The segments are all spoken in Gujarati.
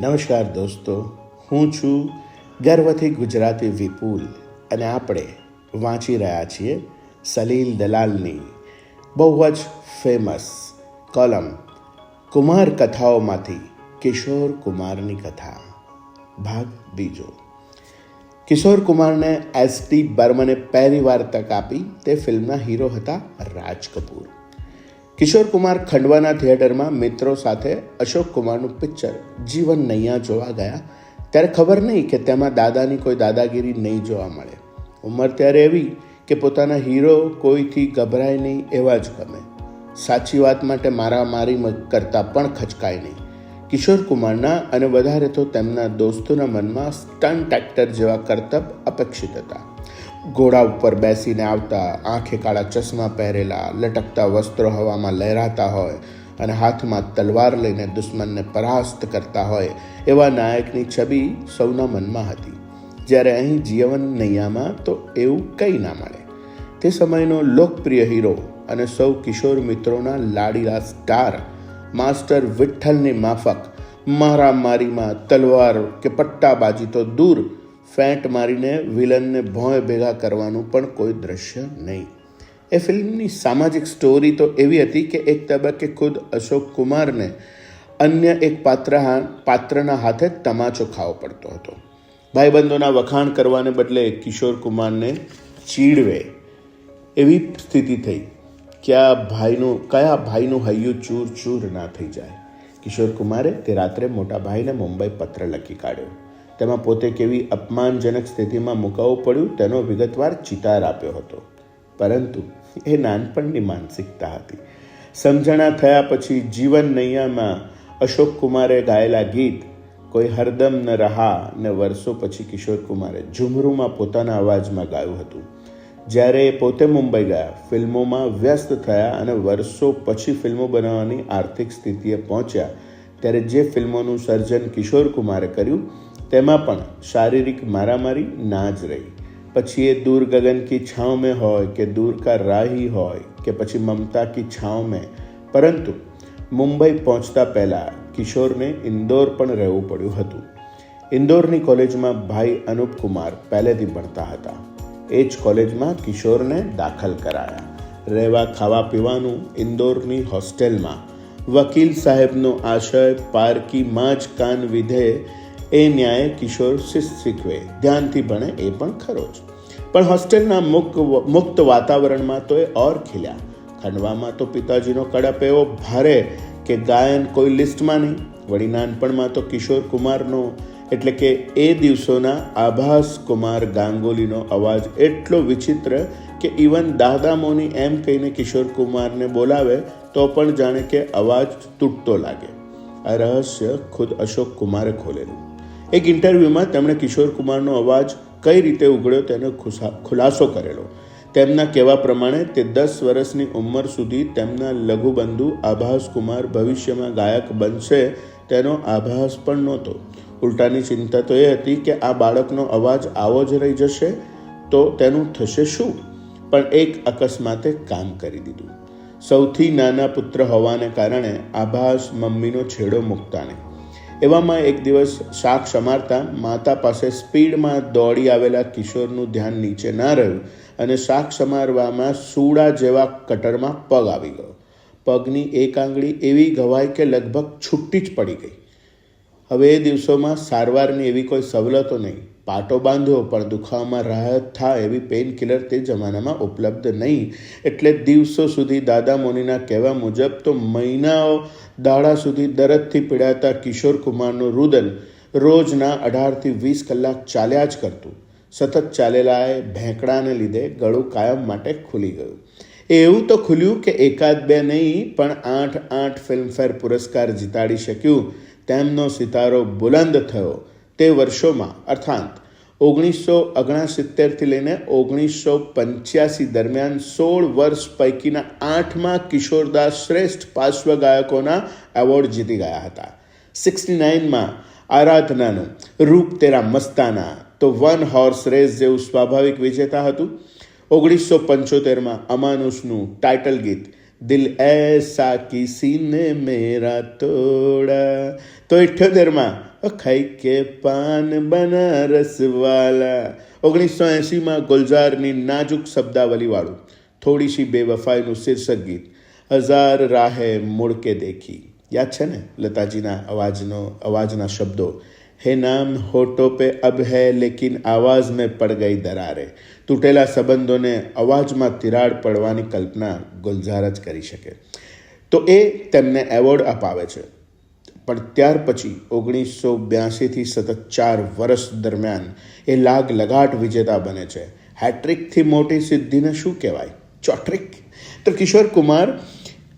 નમસ્કાર દોસ્તો, હું છું ગર્વથી ગુજરાતી વિપુલ અને આપણે વાંચી રહ્યા છીએ સલીલ દલાલની બહુ જ ફેમસ કોલમ કુમાર કથાઓમાંથી કિશોર કુમારની કથા ભાગ બીજો. કિશોર કુમારને એસ.ટી. બર્મને પહેલી વાર તક આપી તે ફિલ્મના હીરો હતા રાજ કપૂર. કિશોર કુમાર ખંડવાના થિયેટરમાં મિત્રો સાથે અશોક કુમારનું પિક્ચર જીવન નૈયા જોવા ગયા ત્યારે ખબર નહીં કે તેમાં દાદાની કોઈ દાદાગીરી નહીં જોવા મળે. ઉંમર ત્યારે એવી કે પોતાના હીરો કોઈથી ગભરાય નહીં એવા જ ગમે. સાચી વાત માટે મારામારી કરતાં પણ ખચકાય નહીં. કિશોર કુમારના અને વધારે તો તેમના દોસ્તોના મનમાં સ્ટન્ટ એક્ટર જેવા કરતબ અપેક્ષિત હતા. ઘોડા ઉપર બેસીને આવતા, આંખે કાળા ચશ્મા પહેરેલા, લટકતા વસ્ત્રો હવામાં લહેરાતા હોય અને હાથમાં તલવાર લઈને દુશ્મનને પરાસ્ત કરતા હોય એવા નાયકની છબી સૌના મનમાં હતી. જ્યારે અહીં જીવન નૈયામાં તો એવું કંઈ ના મળે. તે સમયનો લોકપ્રિય હીરો અને સૌ કિશોર મિત્રોના લાડીલા સ્ટાર માસ્ટર વિઠ્ઠલની માફક મારામારીમાં તલવાર કે પટ્ટાબાજી તો દૂર, ફેંટ મારીને વિલનને ભોંય ભેગા કરવાનું પણ કોઈ દ્રશ્ય નહીં. એ ફિલ્મની સામાજિક સ્ટોરી તો એવી હતી કે એક તબક્કે ખુદ અશોક કુમારને અન્ય એક પાત્રના હાથે તમાચો ખાવો પડતો હતો. ભાઈબંધોના વખાણ કરવાને બદલે કિશોર કુમારને ચીડવે એવી સ્થિતિ થઈ. કયા ભાઈનું હૈયું ચૂર ચૂર ના થઈ જાય. કિશોર કુમારે તે રાત્રે મોટા ભાઈને મુંબઈ પત્ર લખી કાઢ્યો. તેમાં પોતે કેવી અપમાનજનક સ્થિતિમાં મુકાવવું પડ્યું તેનો વિગતવાર ચિતાર આપ્યો હતો. પરંતુ એ નાનપણની માનસિકતા હતી. સમજણા થયા પછી જીવન નૈયામાં અશોક કુમારે ગાયેલા ગીત કોઈ હરદમ ન રહા ને વર્ષો પછી કિશોર કુમારે ઝુમરૂમાં પોતાના અવાજમાં ગાયું હતું. જ્યારે એ પોતે મુંબઈ ગયા, ફિલ્મોમાં વ્યસ્ત થયા અને વર્ષો પછી ફિલ્મો બનાવવાની આર્થિક સ્થિતિએ પહોંચ્યા, ત્યારે જે ફિલ્મોનું સર્જન કિશોર કુમારે કર્યું તેમાં પણ શારીરિક મારામારી ના જ રહી. પછી એ દૂર ગગન કી છાંવ મેં હોય કે દૂર કા રાહી હોય કે પછી મમતા કી છાંવ મેં. પરંતુ મુંબઈ પહોંચતા પહેલાં કિશોરને ઇન્દોર પણ રહેવું પડ્યું હતું. ઇન્દોરની કોલેજમાં ભાઈ અનુપ કુમાર પહેલેથી ભણતા હતા. એ જ કોલેજમાં કિશોરને દાખલ કરાયા. રહેવા ખાવા પીવાનું ઇન્દોરની હોસ્ટેલમાં. વકીલ સાહેબનો આશય પારકી માં જ કાન વિધે એ ન્યાય કિશોર શીખવે, ધ્યાનથી ભણે એ પણ ખરો જ. પણ હોસ્ટેલના મુક્ત વાતાવરણમાં તો એ ઓર ખીલ્યા. ખંડવામાં તો પિતાજીનો કડપ એવો ભારે કે ગાયન કોઈ લિસ્ટમાં નહીં. વળી નાનપણમાં તો કિશોર કુમારનો એટલે કે એ દિવસોના આભાસ કુમાર ગાંગુલીનો અવાજ એટલો વિચિત્ર કે ઇવન દાદા મોની એમ કહીને કિશોર કુમારને બોલાવે તો પણ જાણે કે અવાજ તૂટતો લાગે. આ રહસ્ય ખુદ અશોક કુમારે ખોલેલું. એક ઇન્ટરવ્યૂમાં તેમણે કિશોર કુમારનો અવાજ કઈ રીતે ઉગડ્યો તેનો ખુલાસો કરેલો. તેમના કહેવા પ્રમાણે તે 10 વર્ષની ઉંમર સુધી તેમના લઘુબંધુ આભાસ કુમાર ભવિષ્યમાં ગાયક બનશે તેનો આભાસ પણ નહોતો. ઉલટાની ચિંતા તો એ હતી કે આ બાળકનો અવાજ આવો જ રહી જશે તો તેનું થશે શું? પણ એક અકસ્માતે કામ કરી દીધું. સૌથી નાના પુત્ર હોવાને કારણે આભાસ મમ્મીનો છેડો મૂકતા નહીં. એવામાં એક દિવસ શાક સમારતા માતા પાસે સ્પીડમાં દોડી આવેલા કિશોરનું ધ્યાન નીચે ના રહ્યું અને શાક સમારવામાં સૂડા જેવા કટરમાં પગ આવી ગયો. પગની એક આંગળી એવી ઘવાઈ કે લગભગ છૂટી જ પડી ગઈ. હવે એ દિવસોમાં સારવારની એવી કોઈ સવલતો નહીં. પાટો બાંધ્યો પણ દુખાવામાં રાહત થાય એવી પેઇન કિલર તે જમાનામાં ઉપલબ્ધ નહીં. એટલે દિવસો સુધી દાદા મોનીના કહેવા મુજબ તો મહિનાઓ દાડા સુધી દર્દથી પીડાતા કિશોર કુમારનું રુદન રોજના 18 થી 20 કલાક ચાલ્યા જ કરતું. સતત ચાલેલા એ ભેંકડાને લીધે ગળું કાયમ માટે ખુલી ગયું. એવું તો ખુલ્યું કે એકાદ બે નહીં પણ 8 ફિલ્મફેર પુરસ્કાર જીતાડી શક્યું. તેમનો સિતારો બુલંદ થયો તે વર્ષોમાં, અર્થાત 1969થી લઈને 1985 દરમિયાન 16 વર્ષ પૈકીના 8માં કિશોરદાસ શ્રેષ્ઠ પાર્શ્વ ગાયકોના એવોર્ડ જીતી ગયા હતા. 69માં આરાધનાનું રૂપ તેરા મસ્તાના તો 1 હોર્સ રેસ જેવું સ્વાભાવિક વિજેતા હતું. 1975માં અમાનુષનું ટાઇટલ ગીત દિલ ऐसा किसी ने मेरा तोड़ा, તો 78માં ખાઈ કે પાન બનારસ વાલા. 1980માં ગુલઝારની નાજુક શબ્દાવલીવાળું થોડી સી બેવફાઈનું શીર્ષક ગીત હજાર રાહે મુડ કે દેખી યાદ છે ને? લતાજીના અવાજના શબ્દો, હે નામ હોઠો પે અબ હૈ લેકિન આવાજ મેં પડ ગઈ દરારે. તૂટેલા સંબંધોને અવાજમાં તિરાડ પડવાની કલ્પના ગુલઝાર જ કરી શકે. તો એ તેમને એવોર્ડ અપાવે છે. પણ ત્યાર પછી 1982થી સતત 4 વર્ષ દરમિયાન એ લાગ લગાટ વિજેતા બને છે. હેટ્રિકથી મોટી સિદ્ધિને શું કહેવાય? ચોટ્રિક. તો કિશોર કુમાર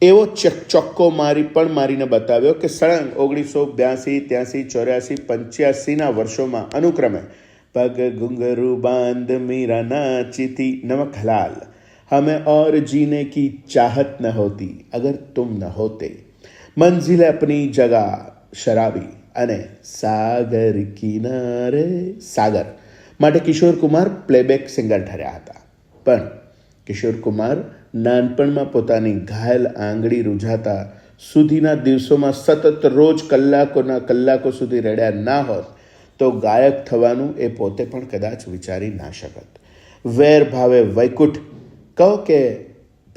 એવો ચોક્કો મારીને બતાવ્યો કે સળંગ 1982, 83, 84, 85ના વર્ષોમાં અનુક્રમે પગ ઘુંઘરૂ બાંધ મીરા નાચી નમક હલાલ, हमें और जीने की चाहत न होती अगर तुम न होते, मंजिल अपनी जगह शराबी અને સાગર કિનારે સાગર માટે કિશોર કુમાર પ્લેબેક સિંગર ઠર્યા હતા. પણ કિશોર કુમાર નાનપણમાં પોતાની ઘાયલ આંગળી રૂઝાતા સુધીના દિવસોમાં સતત રોજ કલાકો સુધી રડ્યા ના હોત તો ગાયક થવાનું એ પોતે પણ કદાચ વિચારી ના શકત. વેર ભાવે વૈકુંઠ કહો કે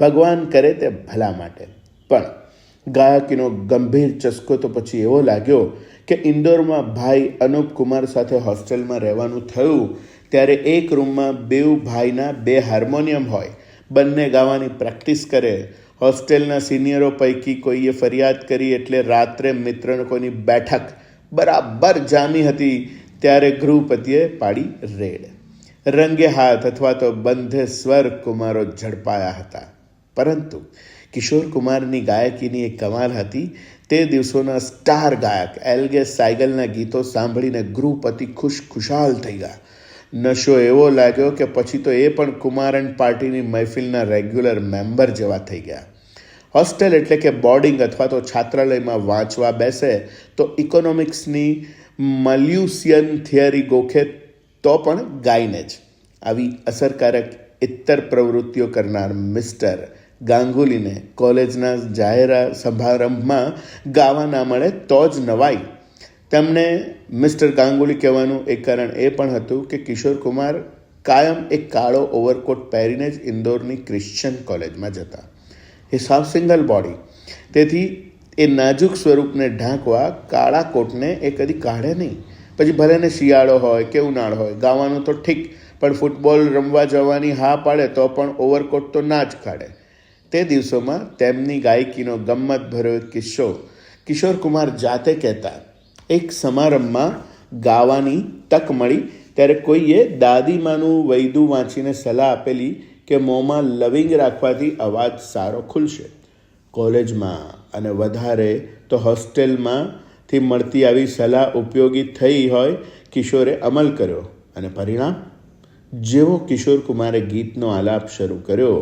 ભગવાન કરે તે ભલા માટે. પણ ગાયકીનો ગંભીર ચસ્કો તો પછી એવો લાગ્યો કે ઇન્દોરમાં ભાઈ અનુપ કુમાર સાથે હોસ્ટેલમાં રહેવાનું થયું ત્યારે એક રૂમમાં બેઉ ભાઈના 2 હાર્મોનિયમ હોય, બંને ગાવાની પ્રેક્ટિસ કરે. હોસ્ટેલના સિનિયરો પૈકી કોઈએ ફરિયાદ કરી એટલે રાત્રે મિત્રકોની બેઠક બરાબર જામી હતી ત્યારે ગૃહપતિએ પાડી રેડ. રંગે હાથ અથવા તો બંધે સ્વર કુમારો ઝડપાયા હતા. પરંતુ કિશોર કુમારની ગાયકીની એક કમાલ હતી. તે દિવસોના સ્ટાર ગાયક એલ્ગે સાયગલના ગીતો સાંભળીને ગૃહપતિ ખુશાલ થઈ ગયા. નશો એવો લાગ્યો કે પછી તો એ પણ કુમાર એન્ડ પાર્ટીની મહેફિલના રેગ્યુલર મેમ્બર જેવા થઈ ગયા. હોસ્ટેલ એટલે કે બોર્ડિંગ અથવા તો છાત્રાલયમાં વાંચવા બેસે તો ઇકોનોમિક્સની મલ્યુસિયન થિયરી ગોખે તો પણ ગાઈને જ. આવી અસરકારક ઇત્તર પ્રવૃત્તિઓ કરનાર મિસ્ટર ગાંગુલીને કોલેજના જાહેર સમારંભમાં ગાવા ના મળે તો જ નવાઈ. તેમને મિસ્ટર ગાંગુલી કહેવાનું એક કારણ એ પણ હતું કે કિશોર કુમાર કાયમ એક કાળો ઓવરકોટ પહેરીને જ ઇન્દોરની ક્રિશ્ચિયન કોલેજમાં જતા. હિસાબ સિંગલ બોડી, તેથી એ નાજુક સ્વરૂપને ઢાંકવા કાળા કોટને એ કદી કાઢે નહીં. પછી ભલેને શિયાળો હોય કે ઉનાળો હોય, ગાવાનું તો ઠીક, પણ ફૂટબોલ રમવા જવાની હા પાડે તો પણ ઓવરકોટ તો ના જ કાઢે. તે દિવસોમાં તેમની ગાયકીનો ગમ્મતભર્યો કિસ્સો કિશોર કુમાર જાતે કહેતા. એક સમારંભમાં ગાવાની તક મળી ત્યારે કોઈએ દાદીમાનું વૈદું વાંચીને સલાહ આપેલી કે મોંમાં લવિંગ રાખવાથી અવાજ સારો ખુલશે. કોલેજમાં અને વધારે તો હોસ્ટેલમાંથી મળતી આવી સલાહ ઉપયોગી થઈ હોય. કિશોરે અમલ કર્યો અને પરિણામ? જેવો કિશોર કુમારે ગીતનો આલાપ શરૂ કર્યો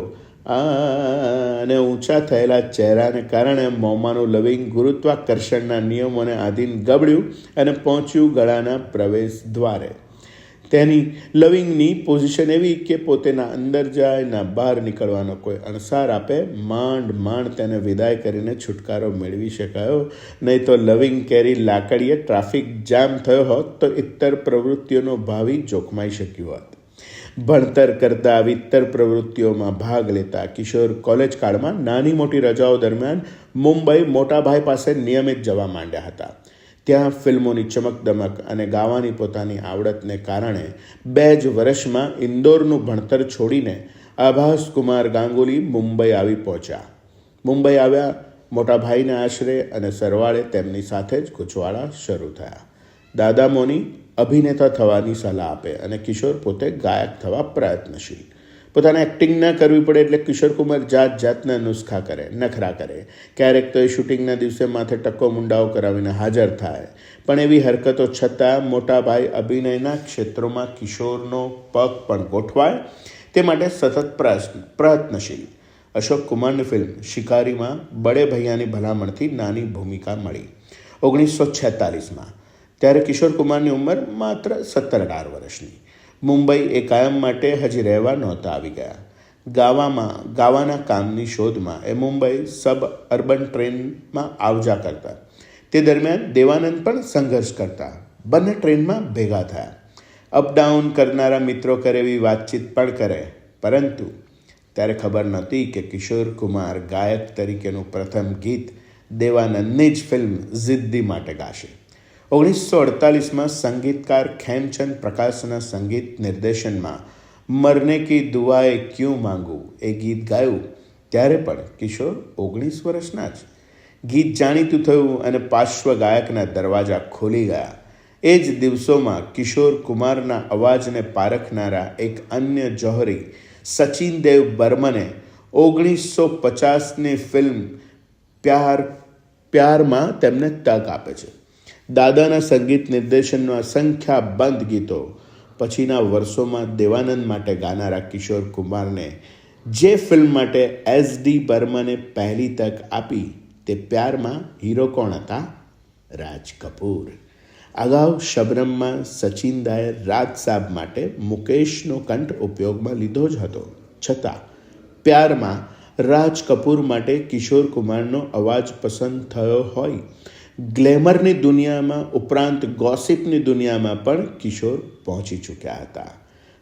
અને ઊંચા થયેલા ચહેરાને કારણે મોંમાંનું લવિંગ ગુરુત્વાકર્ષણના નિયમોને આધીન ગબડ્યું અને પહોંચ્યું ગળાના પ્રવેશ દ્વારે. તેની લવિંગની પોઝિશન એવી કે પોતે ના અંદર જાય ના બહાર નીકળવાનો કોઈ અણસાર આપે. માંડ તેને વિદાય કરીને છુટકારો મેળવી શકાયો. નહીં તો લવિંગ કેરી લાકડીએ ટ્રાફિક જામ થયો હોત તો ઇત્તર પ્રવૃત્તિઓનો ભાવિ જોખમાઈ શક્યું હોત. ભણતર કરતા આવી ઇત્તર પ્રવૃત્તિઓમાં ભાગ લેતા કિશોર કોલેજ કાળમાં નાની મોટી રજાઓ દરમિયાન મુંબઈ મોટાભાઈ પાસે નિયમિત જવા માંડ્યા હતા. ત્યાં ફિલ્મોની ચમકદમક અને ગાવાની પોતાની આવડતને કારણે 2 જ વર્ષમાં ઇન્દોરનું ભણતર છોડીને આભાસ કુમાર ગાંગુલી મુંબઈ આવી પહોંચ્યા. મુંબઈ આવ્યા મોટાભાઈના આશરે અને સરવાળે તેમની સાથે જ ગૂંચવાડા શરૂ થયા. દાદા મોની અભિનેતા થવાની સલાહ આપે અને કિશોર પોતે ગાયક થવા પ્રયત્નશીલ. પોતાને એક્ટિંગ ન કરવી પડે એટલે કિશોર કુમાર જાતના નુસ્ખા કરે, નખરા કરે. ક્યારેક તો એ શૂટિંગના દિવસે માથે ટક્કો મુંડાઓ કરાવીને હાજર થાય. પણ એવી હરકતો છતાં મોટાભાઈ અભિનયના ક્ષેત્રોમાં કિશોરનો પગ પણ ગોઠવાય તે માટે સતત પ્રયત્નશીલ. અશોક કુમારની ફિલ્મ શિકારીમાં બડે ભૈયાની ભલામણથી નાની ભૂમિકા મળી 1946માં. ત્યારે કિશોર કુમારની ઉંમર માત્ર 17-18 વર્ષની. મુંબઈ એ કાયમ માટે હજી રહેવા નહોતા આવી ગયા. ગાવાના કામની શોધમાં એ મુંબઈ સબ અર્બન ટ્રેનમાં આવજા કરતા. તે દરમિયાન દેવાનંદ પણ સંઘર્ષ કરતા. બંને ટ્રેનમાં ભેગા થયા. અપડાઉન કરનારા મિત્રો કરે એવી વાતચીત પણ કરે, પરંતુ ત્યારે ખબર નહોતી કે કિશોર કુમાર ગાયક તરીકેનું પ્રથમ ગીત દેવાનંદની જ ફિલ્મ જિદ્દી માટે ગાશે. 1948માં સંગીતકાર ખેમચંદ પ્રકાશના સંગીત નિર્દેશનમાં મરને કી દુઆએ ક્યું માંગુ એ ગીત ગાયું ત્યારે પણ કિશોર 19 વર્ષના જ. ગીત જાણીતું થયું અને પાર્શ્વ ગાયકના દરવાજા ખોલી ગયા. એ જ દિવસોમાં કિશોર કુમારના અવાજને પારખનારા એક અન્ય જોહરી સચિન દેવ બર્મને 1950ની ફિલ્મ પ્યારમાં તેમને તક આપે છે. દાદાના સંગીત નિર્દેશનના સંખ્યાબંધ ગીતો પછીના વર્ષોમાં દેવાનંદ માટે ગાનારા કિશોર કુમારને જે ફિલ્મ માટે એસ.ડી. બર્મને પહેલી તક આપી તે પ્યારમાં હીરો કોણ હતા? રાજ કપૂર. અગાઉ શબનમમાં સચિન દાએ રાજ સાબ માટે મુકેશનો કંઠ ઉપયોગમાં લીધો જ હતો. છતાં પ્યારમાં રાજ કપૂર માટે કિશોર કુમારનો અવાજ પસંદ થયો હોય. ગ્લેમરની દુનિયામાં ઉપરાંત ગોસિપની દુનિયામાં પણ કિશોર પહોંચી ચૂક્યા હતા.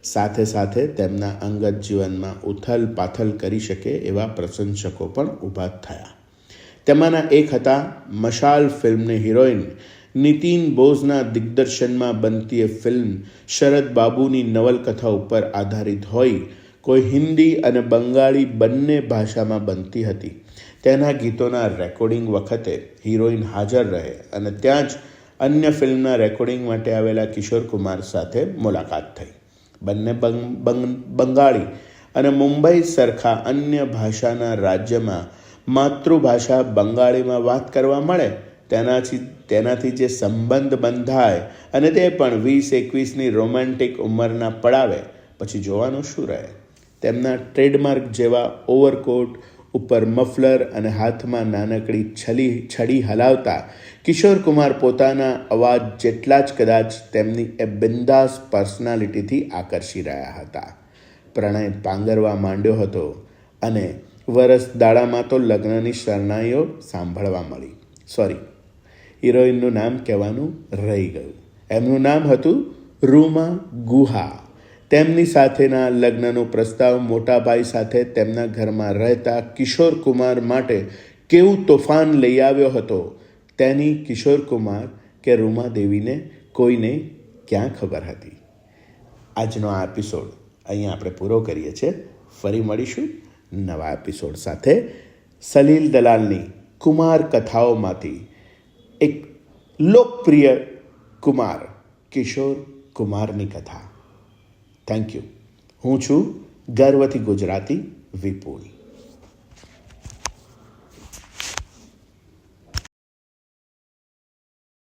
સાથે સાથે તેમના અંગત જીવનમાં ઉથલ પાથલ કરી શકે એવા પ્રશંસકો પણ ઊભા થયા. તેમાંના એક હતા મશાલ ફિલ્મની હિરોઈન નીતિન બોઝના દિગ્દર્શનમાં બનતી એ ફિલ્મ શરદ બાબુની નવલકથા ઉપર આધારિત હોય કોઈ હિન્દી અને બંગાળી બંને ભાષામાં બનતી હતી. તેના ગીતોના રેકોર્ડિંગ વખતે હિરોઈન હાજર રહે અને ત્યાં જ અન્ય ફિલ્મના રેકોર્ડિંગ માટે આવેલા કિશોર કુમાર સાથે મુલાકાત થઈ. બંને બંગાળી અને મુંબઈ સરખા અન્ય ભાષાના રાજ્યમાં માતૃભાષા બંગાળીમાં વાત કરવા મળે તેનાથી જે સંબંધ બંધાય અને તે પણ 20-21ની રોમેન્ટિક ઉંમરના પડાવે પછી જોવાનું શું રહે. તેમના ટ્રેડમાર્ક જેવા ઓવરકોટ ઉપર મફલર અને હાથમાં નાનકડી છડી હલાવતા કિશોર કુમાર પોતાના અવાજ જેટલા જ કદાચ તેમની એ બિંદાસ પર્સનાલિટીથી આકર્ષી રહ્યા હતા. પ્રણય પાંગરવા માંડ્યો હતો અને વરસ દાડામાં તો લગ્નની શરણાઈઓ સાંભળવા મળી. હિરોઈનનું નામ કહેવાનું રહી ગયું. એમનું નામ હતું રૂમા ગુહા. તેમની સાથેના લગ્નનો પ્રસ્તાવ મોટાભાઈ સાથે તેમના ઘરમાં રહેતા કિશોર કુમાર માટે કેવું તોફાન લઈ આવ્યો હતો તેની કિશોર કુમાર કે રૂમા દેવીને કોઈને ક્યાં ખબર હતી. આજનો આ એપિસોડ અહીંયા આપણે પૂરો કરીએ છીએ. ફરી મળીશું નવા એપિસોડ સાથે. સલીલ દલાલની કુમાર કથાઓમાંથી એક લોકપ્રિય કુમાર કિશોર કુમારની કથા. Thank you. હું છું ગર્વથી ગુજરાતી વિપુલ.